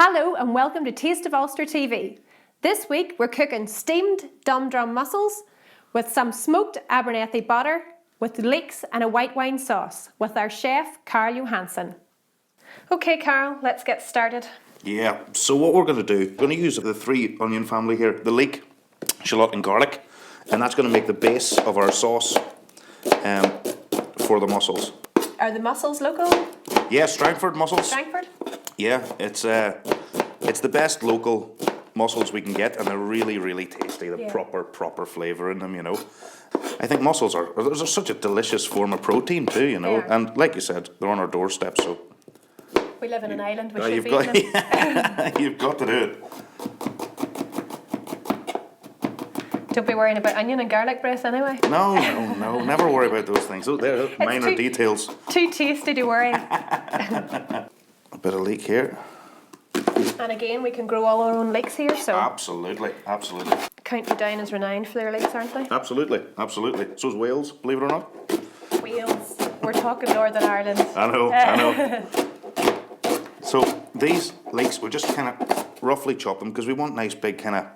Hello and welcome to Taste of Ulster TV. This week we're cooking steamed DUNDRUM mussels with some smoked Abernethy butter with leeks and a white wine sauce with our chef Carl Johansson. Okay Carl, let's get started. Yeah, so what we're going to do, we're going to use the 3 onion family here, the leek, shallot and garlic, and that's going to make the base of our sauce for the mussels. Are the mussels local? Yeah, Strangford mussels. Strangford? Yeah, it's the best local mussels we can get, and they're really tasty. The proper flavour in them, you know. I think mussels are such a delicious form of protein too, you know. And like you said, they're on our doorstep, so. We live in an island, we should be eating them. You've got to do it. Don't be worrying about onion and garlic breath anyway. No, never worry about those things. They're minor details. Too tasty to worry. A bit of leek here. And again, we can grow all our own leeks here, so. Absolutely. County Down is renowned for their leeks, aren't they? Absolutely. So is Wales, believe it or not. Wales. We're talking Northern Ireland. I know. So these leeks, we're just kind of roughly chop them because we want nice big kind of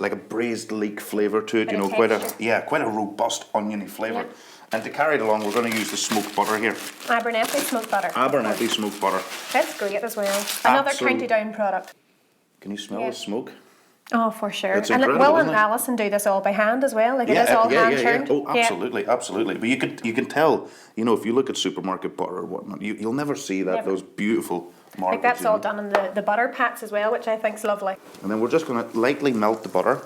like a braised leek flavour to it, you know, quite a robust oniony flavour. Yeah. And to carry it along, we're going to use the smoked butter here. Abernethy smoked butter. Abernethy smoked butter. That's great as well. Another County Down product. Can you smell the smoke? Oh, for sure. It's and incredible, Will and Alison do this all by hand as well. Like it is all hand churned. Oh, absolutely. But you can tell, you know, if you look at supermarket butter or whatnot, you'll never see that those beautiful markers. Like that's all done in the butter pats as well, which I think's lovely. And then we're just going to lightly melt the butter.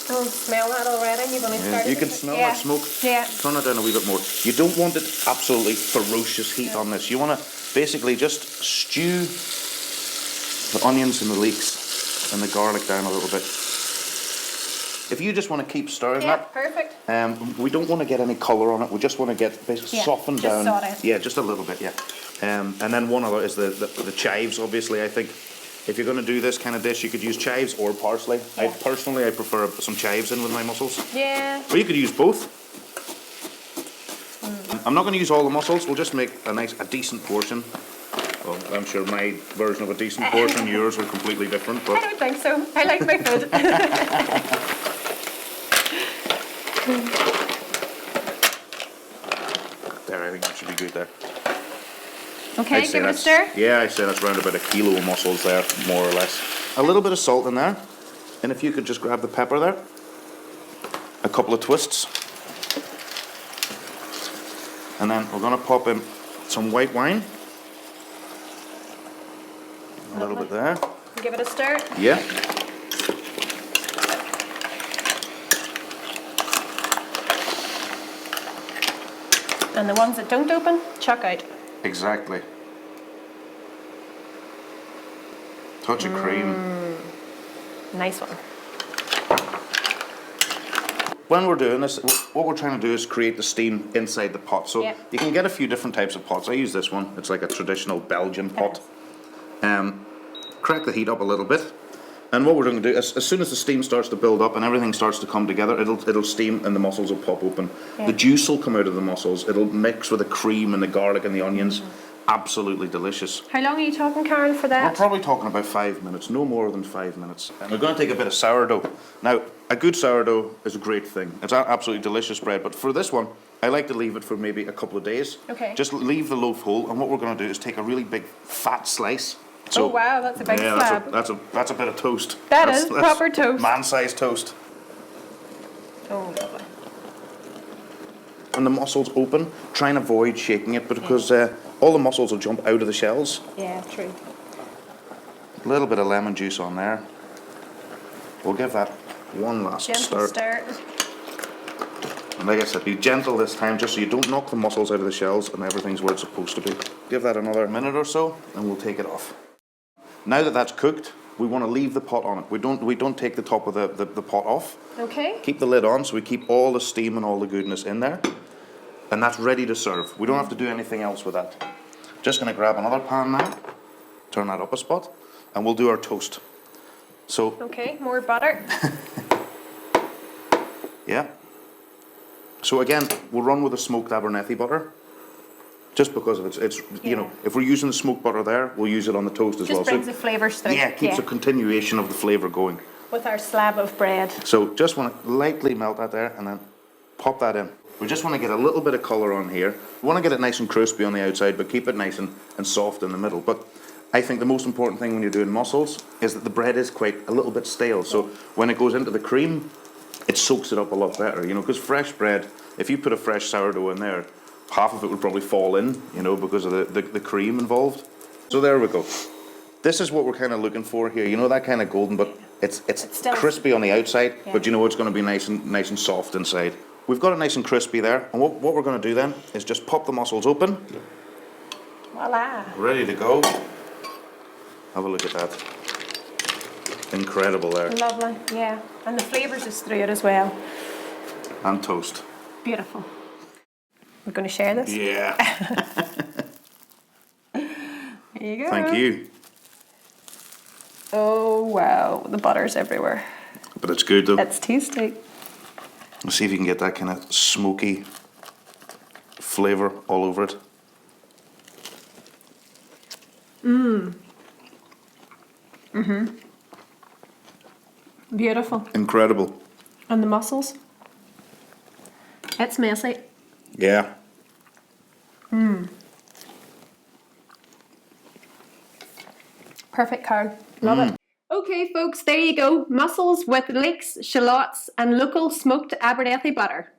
Oh, smell that already? You've only started. You can smell that smoke. Yeah. Turn it down a wee bit more. You don't want it absolutely ferocious heat on this. You want to basically just stew the onions and the leeks and the garlic down a little bit. If you just want to keep stirring that. Perfect. We don't want to get any colour on it. We just want to get basically softened down. Saute. Yeah, just a little bit, and then one other is the chives, obviously. I think if you're going to do this kind of dish, you could use chives or parsley. Yeah. I prefer some chives in with my mussels. Yeah. Or you could use both. I'm not going to use all the mussels. We'll just make a decent portion. Well, I'm sure my version of a decent portion, yours are completely different. But I don't think so. I like my food. There, I think that should be good there. Okay, give it a stir. Yeah, I'd say that's around about 1 kilo of mussels there, more or less. A little bit of salt in there. And if you could just grab the pepper there. A couple of twists. And then we're going to pop in some white wine. A little bit there. Give it a stir. Yeah. And the ones that don't open, chuck out. Exactly. Touch of cream. Nice one. When we're doing this, what we're trying to do is create the steam inside the pot. So you can get a few different types of pots. I use this one. It's like a traditional Belgian pot. Crack the heat up a little bit. And what we're going to do, as soon as the steam starts to build up and everything starts to come together, it'll steam and the mussels will pop open. Yeah. The juice will come out of the mussels. It'll mix with the cream and the garlic and the onions. Absolutely delicious. How long are you talking, Karen, for that? We're probably talking about 5 minutes, no more than 5 minutes. And we're going to take a bit of sourdough. Now, a good sourdough is a great thing. It's absolutely delicious bread, but for this one, I like to leave it for maybe a couple of days. Okay. Just leave the loaf whole, and what we're going to do is take a really big fat slice. So, oh wow, that's a big slab. That's a bit of toast. That's proper toast. Man-sized toast. Oh, lovely. When the mussels open, try and avoid shaking it because all the mussels will jump out of the shells. Yeah, true. A little bit of lemon juice on there. We'll give that one last stir. And like I said, be gentle this time just so you don't knock the mussels out of the shells and everything's where it's supposed to be. Give that another minute or so and we'll take it off. Now that that's cooked, we want to leave the pot on it. We don't take the top of the pot off. Okay. Keep the lid on so we keep all the steam and all the goodness in there. And that's ready to serve. We don't have to do anything else with that. Just going to grab another pan now, turn that up a spot, and we'll do our toast. So. Okay, more butter. Yeah. So again, we'll run with the smoked Abernethy butter. just because of it's you know, if we're using the smoked butter there, we'll use it on the toast as well. Just brings the flavours through. Yeah, it keeps a continuation of the flavour going. With our slab of bread. So just want to lightly melt that there and then pop that in. We just want to get a little bit of colour on here. We want to get it nice and crispy on the outside, but keep it nice and soft in the middle. But I think the most important thing when you're doing mussels is that the bread is quite a little bit stale. So when it goes into the cream, it soaks it up a lot better, you know, because fresh bread, if you put a fresh sourdough in there, half of it would probably fall in, you know, because of the cream involved. So there we go. This is what we're kind of looking for here. You know, that kind of golden, but it's still crispy on the outside, but you know it's going to be nice and soft inside. We've got it nice and crispy there, and what we're going to do then is just pop the mussels open. Voila. Ready to go. Have a look at that. Incredible there. Lovely, yeah. And the flavours is through it as well. And toast. Beautiful. We're going to share this? Yeah. There you go. Thank you. Oh, wow. The butter's everywhere. But it's good though. It's tasty. Let's see if you can get that kind of smoky flavour all over it. Beautiful. Incredible. And the mussels? It's messy. Yeah. Perfect, Carl. Love it. Okay, folks, there you go. Mussels with leeks, shallots, and local smoked Abernethy butter.